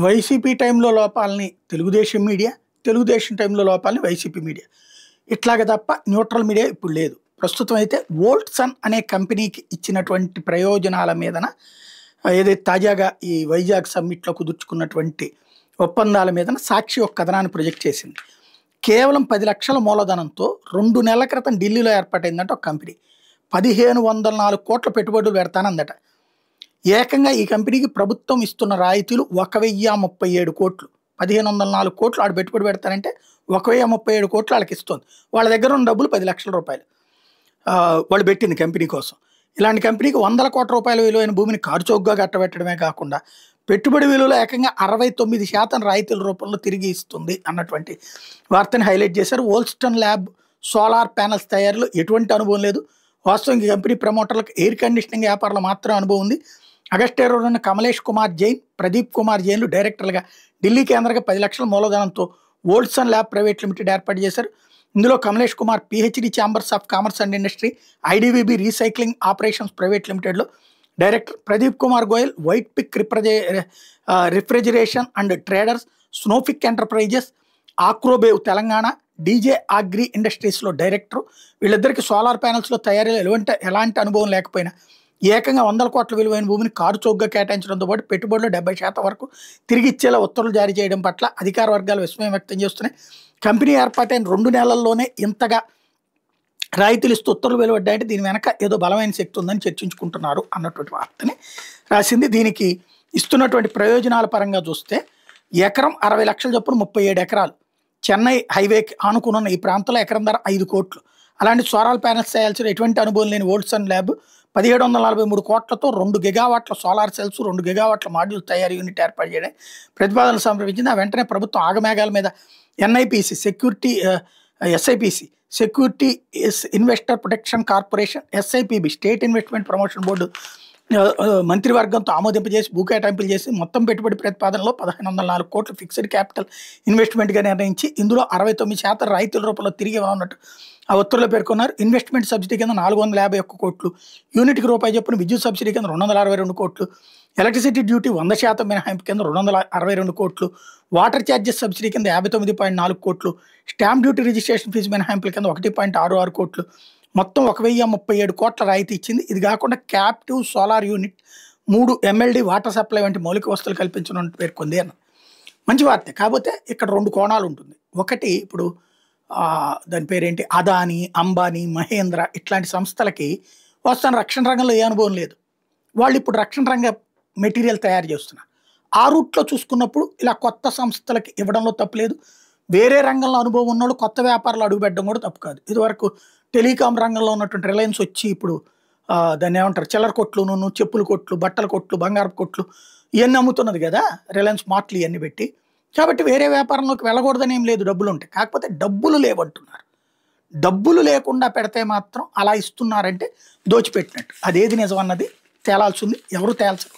YCP టైంలో లోపాలని Telugu Desam media, Telugu Desam టైంలో లోపాలని YCP media. ఇట్లాగ తప్ప న్యూట్రల్ మీడియా ఇప్పుడు లేదు. ప్రస్తుతం అయితే వోల్ట్సన్ అనే కంపెనీకి ఇచ్చినటువంటి ప్రయోజనాల మీదన ఏదైతే తాజాగా ఈ వైజాగ్ సమ్మిట్లో కుదుర్చుకున్నటువంటి ఒప్పందాల మీదన సాక్షి ఒక కథనాన్ని ప్రొజెక్ట్ చేసింది. కేవలం 10 లక్షల మూలధనంతో 2 నెలల క్రితం ఢిల్లీలో ఏర్పాటైందంట ఒక కంపెనీ. 1504 కోట్ల పెట్టుబడులు పెడతానందట. ఏకంగా ఈ కంపెనీకి ప్రభుత్వం ఇస్తున్న రాయితీలు 1037 కోట్లు. 1504 కోట్లు ఆడు పెట్టుబడి పెడతారంటే 1037 కోట్లు వాళ్ళకి ఇస్తుంది. వాళ్ళ దగ్గర ఉన్న డబ్బులు 10 లక్షల రూపాయలు వాళ్ళు పెట్టింది కంపెనీ కోసం. ఇలాంటి కంపెనీకి 100 కోట్ల రూపాయల విలువైన భూమిని కారుచౌకగా కట్టబెట్టడమే కాకుండా పెట్టుబడి విలువలో ఏకంగా 69% రాయితీల రూపంలో తిరిగి ఇస్తుంది అన్నటువంటి వార్తని హైలైట్ చేశారు. వోల్స్టన్ ల్యాబ్ సోలార్ ప్యానల్స్ తయారీలో ఎటువంటి అనుభవం లేదు. వాస్తవం ఈ కంపెనీ ప్రమోటర్లకు ఎయిర్ కండిషనింగ్ వ్యాపారంలో మాత్రం అనుభవం ఉంది. ఆగస్టు 22న కమలేష్ కుమార్ జైన్, ప్రదీప్ కుమార్ జైన్లు డైరెక్టర్లుగా ఢిల్లీ కేంద్రంగా 10 లక్షల మూలధనంతో వోల్ట్సన్ ల్యాబ్ ప్రైవేట్ లిమిటెడ్ ఏర్పాటు చేశారు. ఇందులో Kamlesh Kumar PhD chambers of commerce and industry, IDVB recycling operations private లిమిటెడ్లో director, Pradeep Kumar Goyal white peak refrigeration and traders, స్నోఫిక్ ఎంటర్ప్రైజెస్, ఆక్రోబేవ్ తెలంగాణ, డీజే అగ్రి ఇండస్ట్రీస్లో డైరెక్టర్. వీళ్ళిద్దరికి సోలార్ ప్యానల్స్లో తయారీలో ఎలాంటి అనుభవం లేకపోయినా ఏకంగా 100 కోట్ల విలువైన భూమిని కారుచౌకగా కేటాయించడంతో పాటు పెట్టుబడిలో 70% వరకు తిరిగి ఇచ్చేలా ఉత్తర్వులు జారీ చేయడం పట్ల అధికార వర్గాలు విస్మయం వ్యక్తం చేస్తున్నాయి. కంపెనీ ఏర్పాటైన 2 నెలల్లోనే ఇంతగా రాయితీలు ఇస్తూ ఉత్తర్వులు వెలువడ్డాయంటే దీని వెనక ఏదో బలమైన శక్తి ఉందని చర్చించుకుంటున్నారు అన్నటువంటి వార్తని రాసింది. దీనికి ఇస్తున్నటువంటి ప్రయోజనాల పరంగా చూస్తే ఎకరం 60 లక్షల చొప్పున 37 ఎకరాలు. చెన్నై హైవేకి ఆనుకున్న ఈ ప్రాంతంలో ఎకరం ధర 5 కోట్లు. అలాంటి సోలార్ ప్యానల్స్ చేయాల్సిన ఎటువంటి అనుభవం లేని వోల్ట్సన్ ల్యాబ్ 1743 కోట్లతో 2 గిగావాట్ల సోలార్ సెల్స్, 2 గిగావాట్ల మాడ్యూల్ తయారీ యూనిట్ ఏర్పాటు చేయడం ప్రతిపాదనలు సమర్పించింది. ఆ వెంటనే ప్రభుత్వం ఆగమేఘాల మీద NIPC SIPC security investor protection corporation, SIPB state investment promotion board మంత్రివర్గంతో ఆమోదింపజేసి భూ కేటాయింపులు చేసి మొత్తం పెట్టుబడి ప్రతిపాదనలో 1504 కోట్ల ఫిక్స్డ్ క్యాపిటల్ ఇన్వెస్ట్మెంట్గా నిర్ణయించి ఇందులో 69% రాయితీల రూపంలో తిరిగి ఇవ్వనున్నట్టు ఆ ఉత్తర్వులో పేర్కొన్నారు. ఇన్వెస్ట్మెంట్ సబ్సిడీ కింద 451 కోట్లు, యూనిట్కి రూపాయి చొప్పున విద్యుత్ సబ్సిడీ కింద 262 కోట్లు, ఎలక్ట్రిసిటీ డ్యూటీ 100% మినహాయింపు కింద 262 కోట్లు, వాటర్ ఛార్జెస్ సబ్సిడీ కింద 59.4 కోట్లు, స్టాంప్ డ్యూటీ రిజిస్ట్రేషన్ ఫీజు మినహాయింపుల కింద 1.66 కోట్లు, మొత్తం 1037 కోట్ల రాయితీ ఇచ్చింది. ఇది కాకుండా captive solar unit, 3 MLD water supply వంటి మౌలిక వస్తువులు కల్పించనున్నట్టు పేర్కొంది అన్న మంచి వార్త. కాకపోతే ఇక్కడ 2 కోణాలు ఉంటుంది. ఒకటి, ఇప్పుడు దాని పేరేంటి, అదానీ, అంబానీ, మహేంద్ర ఇట్లాంటి సంస్థలకి వస్తున్న రక్షణ రంగంలో ఏ అనుభవం లేదు. వాళ్ళు ఇప్పుడు రక్షణ రంగ మెటీరియల్ తయారు చేస్తున్నారు. ఆ రూట్లో చూసుకున్నప్పుడు ఇలా కొత్త సంస్థలకి ఇవ్వడంలో తప్పు లేదు. వేరే రంగంలో అనుభవం ఉన్నోళ్ళు కొత్త వ్యాపారాలు అడుగుపెట్టడం కూడా తప్పు కాదు. ఇదివరకు టెలికాం రంగంలో ఉన్నటువంటి రిలయన్స్ వచ్చి ఇప్పుడు దాన్ని ఏమంటారు, చిల్లర కొట్లు, చెప్పుల కొట్లు, బట్టల కొట్లు, బంగారపు కొట్లు ఇవన్నీ అమ్ముతున్నది కదా రిలయన్స్ మార్ట్లు ఇవన్నీ పెట్టి. కాబట్టి వేరే వ్యాపారంలోకి వెళ్ళకూడదని ఏం లేదు, డబ్బులు ఉంటాయి. కాకపోతే డబ్బులు లేవంటున్నారు. డబ్బులు లేకుండా పెడితే మాత్రం అలా ఇస్తున్నారంటే దోచిపెట్టినట్టు. అదేది నిజం అన్నది తేలాల్సింది, ఎవరు తేల్చరు.